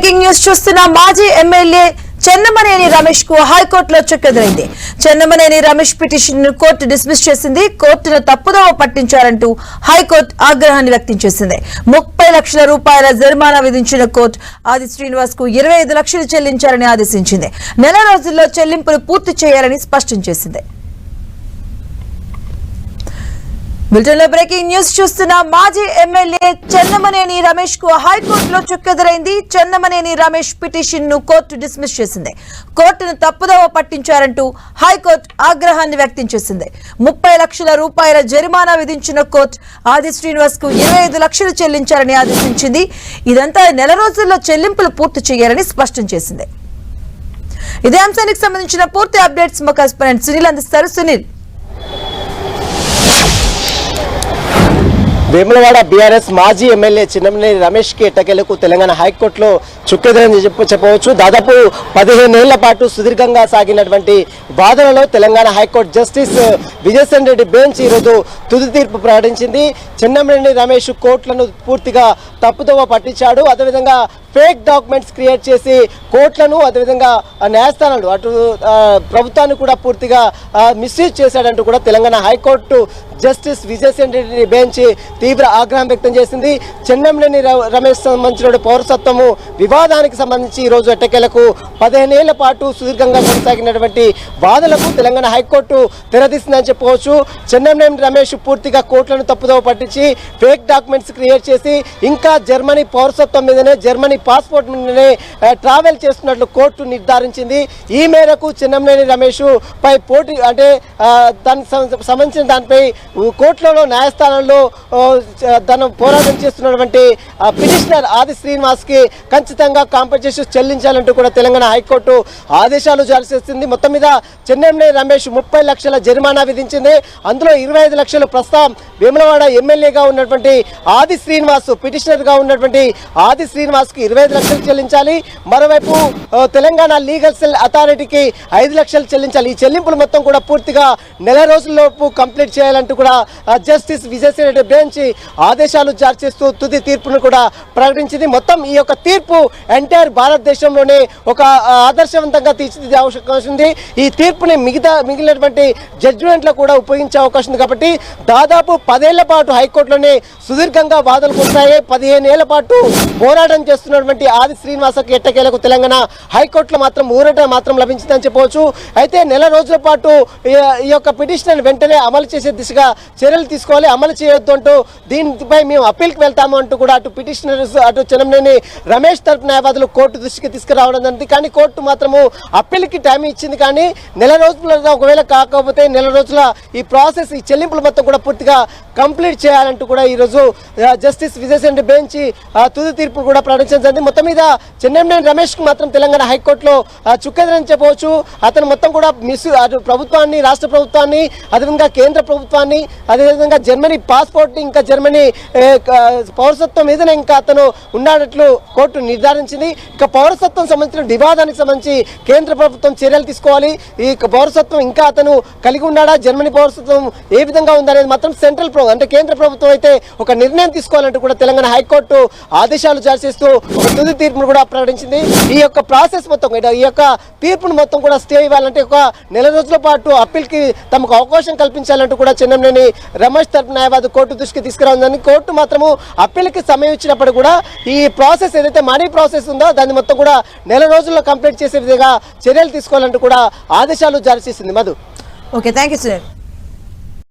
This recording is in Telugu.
బ్రేకింగ్ న్యూస్ చూస్తున్న మాజీ ఎమ్మెల్యే చెన్నమనేని రమేష్ కు హైకోర్టులో చుక్కెదురైంది. చెన్నమనేని రమేష్ పిటిషన్ ను కోర్టు డిస్మిస్ చేసింది. కోర్టును తప్పుదోవ పట్టించారంటూ హైకోర్టు ఆగ్రహాన్ని వ్యక్తం చేసింది. 30 లక్షల రూపాయల జరిమానా విధించిన కోర్టు ఆది శ్రీనివాస్ కు 25 లక్షలు చెల్లించాలని ఆదేశించింది. నెల రోజుల్లో చెల్లింపులు పూర్తి చేయాలని స్పష్టం చేసింది. బులెటిన్ లో బ్రేకింగ్ న్యూస్ చూస్తున్న మాజీ ఎమ్మెల్యే చెన్నమనేని రమేష్ కు హైకోర్టులో చుక్కెదురైంది. చెన్నమనేని రమేష్ పిటిషన్ ను కోర్టు డిస్మిస్ చేసింది. కోర్టును తప్పుదోవ పట్టించారంటూ హైకోర్టు ఆగ్రహాన్ని వ్యక్తం చేసింది. 30 లక్షల రూపాయల జరిమానా విధించిన కోర్టు ఆది శ్రీనివాస్ కు 25 లక్షలు చెల్లించాలని ఆదేశించింది. ఇదంతా నెల రోజుల్లో చెల్లింపులు పూర్తి చేయాలని స్పష్టం చేసింది. ఇదే అంశానికి సంబంధించిన పూర్తి అప్డేట్స్ మా కరెస్పాండెంట్ సునీల్ అందిస్తారు. సునీల్, వేములవాడ బీఆర్ఎస్ మాజీ ఎమ్మెల్యే చెన్నమనేని రమేష్ కి ఎట్టకేలకు తెలంగాణ హైకోర్టులో చుక్కెదురని చెప్పవచ్చు. దాదాపు 15 ఏళ్ల పాటు సుదీర్ఘంగా సాగినటువంటి వాదనలో Telangana high court justice Vijaysen Reddy bench ఈరోజు తుది తీర్పు ప్రకటించింది. చెన్నమనేని రమేష్ కోర్టులను పూర్తిగా తప్పుదోవ పట్టించాడు. అదేవిధంగా ఫేక్ డాక్యుమెంట్స్ క్రియేట్ చేసి కోర్టులను అదేవిధంగా న్యాయస్థానాలు అటు ప్రభుత్వాన్ని కూడా పూర్తిగా మిస్యూజ్ చేశాడంటూ కూడా Telangana high court justice Vijaysen Reddy bench తీవ్ర ఆగ్రహం వ్యక్తం చేసింది. చెన్నమనేని రమేష్ సంబంధించిన పౌరసత్వము వివాదానికి సంబంధించి ఈరోజు ఎట్టకేలకు 15 ఏళ్ల పాటు సుదీర్ఘంగా కొనసాగినటువంటి వాదనలకు తెలంగాణ హైకోర్టు తెరదీసిందని చెప్పవచ్చు. చెన్నమనేని రమేష్ పూర్తిగా కోర్టులను తప్పుదోవ పట్టించి ఫేక్ డాక్యుమెంట్స్ క్రియేట్ చేసి ఇంకా జర్మనీ పౌరసత్వం మీదనే జర్మనీ పాస్పోర్ట్ మీదనే ట్రావెల్ చేస్తున్నట్లు కోర్టు నిర్ధారించింది. ఈ మేరకు చెన్నమనేని రమేష్ పై పోటీ అంటే దానికి సంబంధించిన దానిపై కోర్టులలో న్యాయస్థానంలో తను పోరాటం చేస్తున్నటువంటి పిటిషనర్ ఆది శ్రీనివాస్ కి ఖచ్చితంగా కాంపెన్సేషన్ చెల్లించాలంటూ కూడా తెలంగాణ హైకోర్టు ఆదేశాలు జారీ చేసింది. మొత్తం మీద చెన్నమనేని రమేష్ 30 లక్షల జరిమానా విధించింది. అందులో 25 లక్షలు ప్రస్తుతం వేములవాడ ఎమ్మెల్యేగా ఉన్నటువంటి ఆది శ్రీనివాస్ పిటిషనర్ గా ఉన్నటువంటి ఆది శ్రీనివాస్ కి 25 లక్షలు చెల్లించాలి. మరోవైపు తెలంగాణ లీగల్ సెల్ అథారిటీకి 5 లక్షలు చెల్లించాలి. ఈ చెల్లింపులు మొత్తం కూడా పూర్తిగా నెల రోజుల్లోపు కంప్లీట్ చేయాలంటూ కూడా జస్టిస్ విజయసేన్ రెడ్డి బెంచ్ ఆదేశాలు జారీ చేస్తూ తుది తీర్పును కూడా ప్రకటించింది. మొత్తం ఈ యొక్క తీర్పు ఎంటైర్ భారతదేశంలోనే ఒక ఆదర్శవంతంగా తీర్చిదిద్దే అవకాశం ఉంది. ఈ తీర్పుని మిగిలినటువంటి జడ్జిమెంట్లో కూడా ఉపయోగించే అవకాశం ఉంది. కాబట్టి దాదాపు 10 ఏళ్ల పాటు హైకోర్టులోనే సుదీర్ఘంగా వాదనలు కొనసాగాయి. 15 ఏళ్ల పాటు పోరాటం చేస్తున్నటువంటి ఆది శ్రీనివాసకి ఎట్టకేలకు తెలంగాణ హైకోర్టులో మాత్రం ఊరట మాత్రం లభించిందని చెప్పవచ్చు. అయితే నెల రోజుల పాటు ఈ యొక్క పిటిషన్ వెంటనే అమలు చేసే దిశగా చర్యలు తీసుకోవాలి, అమలు చేయొద్దు అంటూ దీనిపై మేము అప్పీల్కి వెళ్తాము అంటూ కూడా అటు పిటిషనర్స్ అటు చెన్నమనేని రమేష్ తరపు న్యాయవాదులు కోర్టు దృష్టికి తీసుకురావడం జరిగింది. కానీ కోర్టు మాత్రము అప్పీల్కి టైం ఇచ్చింది. కానీ నెల రోజుల ఒకవేళ కాకపోతే నెల రోజుల ఈ ప్రాసెస్ ఈ చెల్లింపులు మొత్తం కూడా పూర్తిగా కంప్లీట్ చేయాలంటూ కూడా ఈరోజు జస్టిస్ విజయసేన్ రెడ్డి బెంచ్ తుది తీర్పు కూడా ప్రకటించడం జరిగింది. మొత్తం మీద చెన్నమనేని రమేష్ కు మాత్రం తెలంగాణ హైకోర్టులో చుక్కెదురని చెప్పవచ్చు. అతను మొత్తం కూడా అటు ప్రభుత్వాన్ని రాష్ట్ర ప్రభుత్వాన్ని అదేవిధంగా కేంద్ర ప్రభుత్వాన్ని అదేవిధంగా జర్మనీ పాస్పోర్ట్ ఇంకా జర్మనీ పౌరసత్వం మీదనే ఇంకా అతను ఉన్నట్లు కోర్టు నిర్ధారించింది. ఇక పౌరసత్వం సంబంధించిన వివాదానికి సంబంధించి కేంద్ర ప్రభుత్వం చర్యలు తీసుకోవాలి. ఈ పౌరసత్వం ఇంకా అతను కలిగి ఉన్నాడా, జర్మనీ పౌరసత్వం ఏ విధంగా ఉందనేది మాత్రం సెంట్రల్ అంటే కేంద్ర ప్రభుత్వం అయితే ఒక నిర్ణయం తీసుకోవాలంటూ కూడా తెలంగాణ హైకోర్టు ఆదేశాలు జారీ చేస్తూ ఒక తుది తీర్పును కూడా ప్రకటించింది. ఈ యొక్క ప్రాసెస్ మొత్తం ఈ యొక్క తీర్పును మొత్తం కూడా స్టే ఇవ్వాలంటే ఒక నెల రోజుల పాటు అప్పీల్కి తమకు అవకాశం కల్పించాలంటూ కూడా చెన్నమనేని రమేష్ తరపు న్యాయవాది కోర్టు దృష్టికి తీసుకురావాలని కోర్టు మాత్రము అప్పీల్కి సమయం ఇచ్చినప్పుడు కూడా ఈ ప్రాసెస్ ఏదైతే మనీ ప్రాసెస్ ఉందో దాన్ని మొత్తం కూడా నెల రోజుల్లో కంప్లీట్ చేసే విధంగా చర్యలు తీసుకోవాలంటూ కూడా ఆదేశాలు జారీ చేసింది. Madhu. Okay, thank you sir.